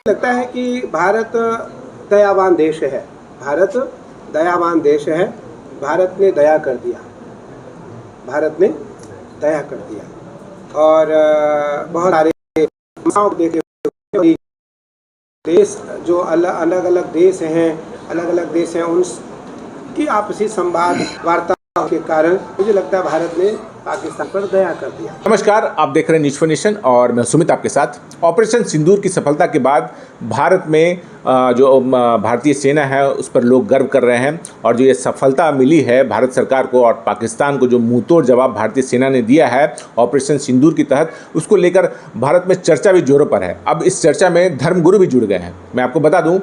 लगता है कि भारत दयावान देश है। भारत दयावान देश है। भारत ने दया कर दिया। भारत ने दया कर दिया और बहुत सारे देखे देश जो अलग अलग देश हैं उनकी आपसी संवाद वार्ता के कारण मुझे लगता है भारत ने पाकिस्तान पर दया कर दिया। नमस्कार, आप देख रहे हैं न्यूज़ फॉर नेशन और मैं सुमित आपके साथ। ऑपरेशन सिंदूर की सफलता के बाद भारत में जो भारतीय सेना है उस पर लोग गर्व कर रहे हैं और जो ये सफलता मिली है भारत सरकार को और पाकिस्तान को, जो मुंहतोड़ जवाब भारतीय सेना ने दिया है ऑपरेशन सिंदूर के तहत, उसको लेकर भारत में चर्चा भी जोरों पर है। अब इस चर्चा में धर्मगुरु भी जुड़ गए हैं। मैं आपको बता दूं,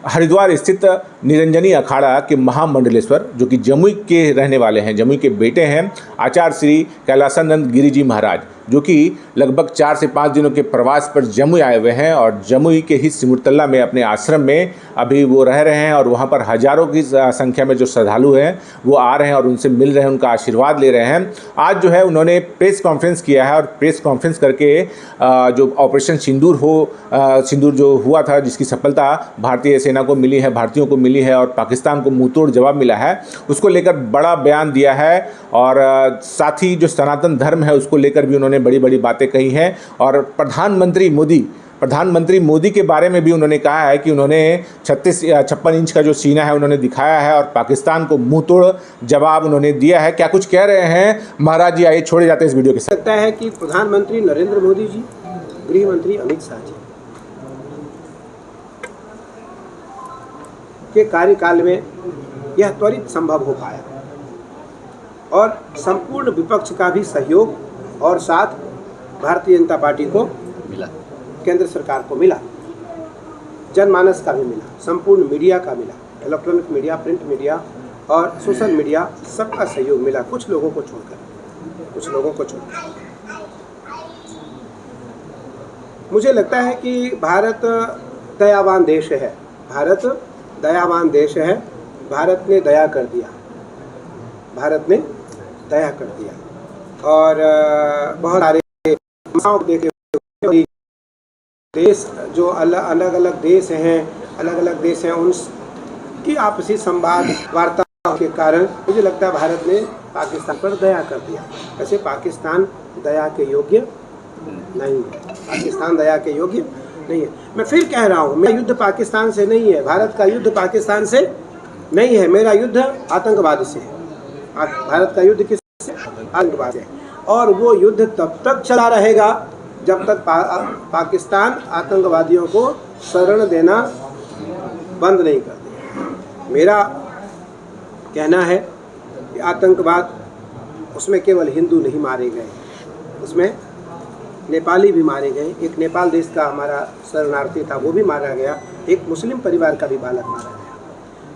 हरिद्वार स्थित निरंजनी अखाड़ा के महामंडलेश्वर, जो कि जमुई के रहने वाले हैं, जमुई के बेटे हैं, आचार्य श्री कैलासानंद गिरी जी महाराज, जो कि लगभग 4 से 5 दिनों के प्रवास पर जमुई आए हुए हैं और जमुई के ही सिमुरतला में अपने आश्रम में अभी वो रह रहे हैं और वहाँ पर हज़ारों की संख्या में जो श्रद्धालु हैं वो आ रहे हैं और उनसे मिल रहे हैं, उनका आशीर्वाद ले रहे हैं। आज जो है उन्होंने प्रेस कॉन्फ्रेंस किया है और प्रेस कॉन्फ्रेंस करके जो ऑपरेशन सिंदूर जो हुआ था, जिसकी सफलता भारतीय सेना को मिली है, भारतीयों को मिली है और पाकिस्तान को मुंहतोड़ जवाब मिला है, उसको लेकर बड़ा बयान दिया है और साथ ही जो सनातन धर्म है उसको लेकर भी उन्होंने बड़ी बड़ी बातें कही हैं। और प्रधानमंत्री मोदी के बारे में भी उन्होंने कहा है कि उन्होंने 56 इंच का जो सीना है उन्होंने दिखाया है और पाकिस्तान को मुंहतोड़ जवाब उन्होंने दिया है। क्या कुछ कह रहे हैं महाराज जी, आइए छोड़े जाते हैं इस वीडियो के साथ। लगता है कि प्रधानमंत्री नरेंद्र मोदी जी, गृह मंत्री अमित शाह जी के कार्यकाल में यह त्वरित संभव हो पाया और संपूर्ण विपक्ष का भी सहयोग और साथ भारतीय जनता पार्टी को मिला, केंद्र सरकार को मिला, जनमानस का भी मिला, संपूर्ण मीडिया का मिला, इलेक्ट्रॉनिक मीडिया, प्रिंट मीडिया और सोशल मीडिया, सबका सहयोग मिला, कुछ लोगों को छोड़कर। मुझे लगता है कि भारत दयावान देश है। भारत दयावान देश है। भारत ने दया कर दिया। भारत ने दया कर दिया और बहुत सारे देखे देश जो अलग अलग देश हैं उनकी आपसी संवाद वार्ता के कारण मुझे लगता है भारत ने पाकिस्तान पर दया कर दिया। वैसे पाकिस्तान दया के योग्य नहीं है। पाकिस्तान दया के योग्य नहीं है। मैं फिर कह रहा हूँ, मेरा युद्ध पाकिस्तान से नहीं है। भारत का युद्ध पाकिस्तान से नहीं है। मेरा युद्ध आतंकवाद से है। भारत का युद्ध किससे? आतंकवाद से। और वो युद्ध तब तक चला रहेगा जब तक पाकिस्तान आतंकवादियों को शरण देना बंद नहीं कर देगा। मेरा कहना है कि आतंकवाद, उसमें केवल हिंदू नहीं मारे गए, उसमें नेपाली भी मारे गए। एक नेपाल देश का हमारा शरणार्थी था, वो भी मारा गया। एक मुस्लिम परिवार का भी बालक मारा गया।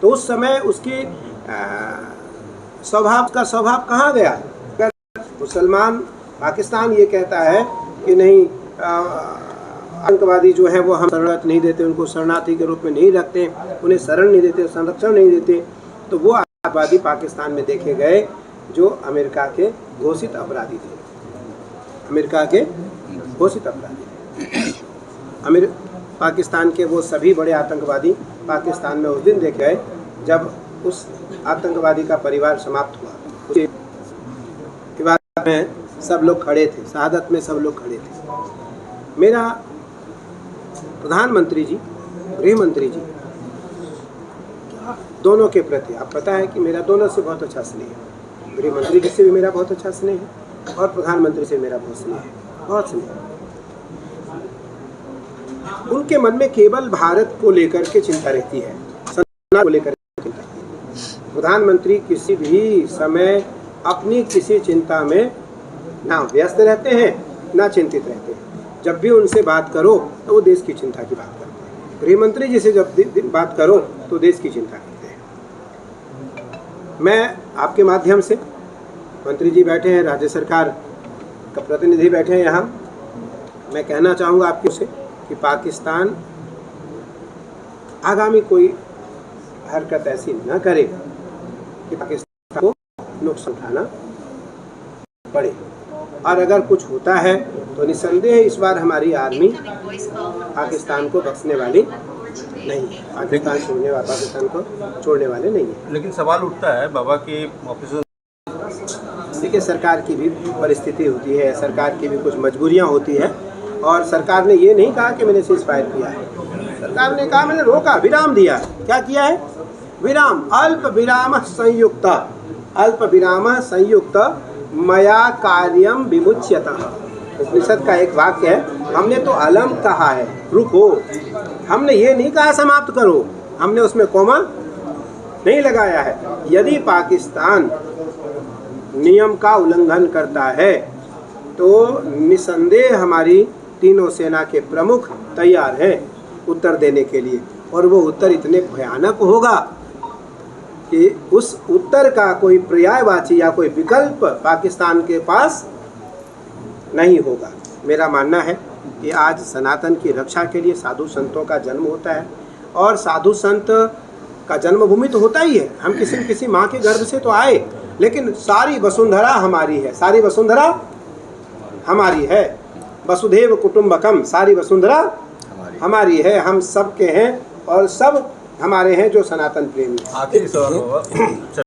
तो उस समय उसकी स्वभाव कहाँ गया? मुसलमान पाकिस्तान ये कहता है कि नहीं, आतंकवादी जो है वो हम शरणार्थ नहीं देते, उनको शरणार्थी के रूप में नहीं रखते, उन्हें शरण नहीं देते, संरक्षण नहीं देते। तो वो आतंकवादी पाकिस्तान में देखे गए जो अमेरिका के घोषित अपराधी थे। अमेरिका के घोषित अपराधी पाकिस्तान के वो सभी बड़े आतंकवादी पाकिस्तान में उस दिन देखे गए जब उस आतंकवादी का परिवार समाप्त हुआ। उसके बाद में सब लोग खड़े थे, शहादत में सब लोग खड़े थे। मेरा प्रधानमंत्री जी, गृह मंत्री जी दोनों के प्रति, आप पता है कि मेरा दोनों से बहुत अच्छा स्नेह है। गृह मंत्री जी से भी मेरा बहुत अच्छा स्नेह है और प्रधानमंत्री से मेरा बहुत स्नेह है, बहुत स्नेह। उनके मन में केवल भारत को लेकर के चिंता रहती है, सनातन को लेकर चिंता रहती है। प्रधानमंत्री किसी भी समय अपनी किसी चिंता में ना व्यस्त रहते हैं ना चिंतित रहते हैं। जब भी उनसे बात करो तो वो देश की चिंता की बात करते हैं। गृह मंत्री जी से जब बात करो तो देश की चिंता करते हैं। मैं आपके माध्यम से, मंत्री जी बैठे हैं, राज्य सरकार का प्रतिनिधि बैठे हैं यहाँ, मैं कहना चाहूँगा आपके से कि पाकिस्तान आगामी कोई हरकत ऐसी न करे कि पाकिस्तान को नुकसान उठाना पड़े, और अगर कुछ होता है तो निस्संदेह इस बार हमारी आर्मी पाकिस्तान को बख्शने वाली नहीं है, पाकिस्तान को छोड़ने वाले नहीं है। लेकिन सवाल उठता है बाबा के ऑपरेशन, देखिए सरकार की भी परिस्थिति होती है, सरकार की भी कुछ मजबूरियां होती है, और सरकार ने ये नहीं कहा कि मैंने सीज फायर किया है। सरकार ने कहा मैंने रोका, विराम दिया। क्या किया है? विराम, अल्प विराम संयुक्त मया कार्यम विमुच्यतः। उपनिषद का एक वाक्य है, हमने तो अलम कहा है रुको, हमने ये नहीं कहा समाप्त करो, हमने उसमें कोमा नहीं लगाया है। यदि पाकिस्तान नियम का उल्लंघन करता है तो निसंदेह हमारी तीनों सेना के प्रमुख तैयार हैं उत्तर देने के लिए, और वो उत्तर इतने भयानक होगा कि उस उत्तर का कोई पर्यायवाची या कोई विकल्प पाकिस्तान के पास नहीं होगा। मेरा मानना है कि आज सनातन की रक्षा के लिए साधु संतों का जन्म होता है, और साधु संत का जन्मभूमि तो होता ही है। हम किसी न किसी माँ के गर्भ से तो आए, लेकिन सारी वसुंधरा हमारी है, सारी वसुंधरा हमारी है। वसुधैव कुटुंबकम, सारी वसुंधरा हमारी है, हम सब के हैं और सब हमारे हैं जो सनातन प्रेमी हैं। आखिरी सवाल बाबा,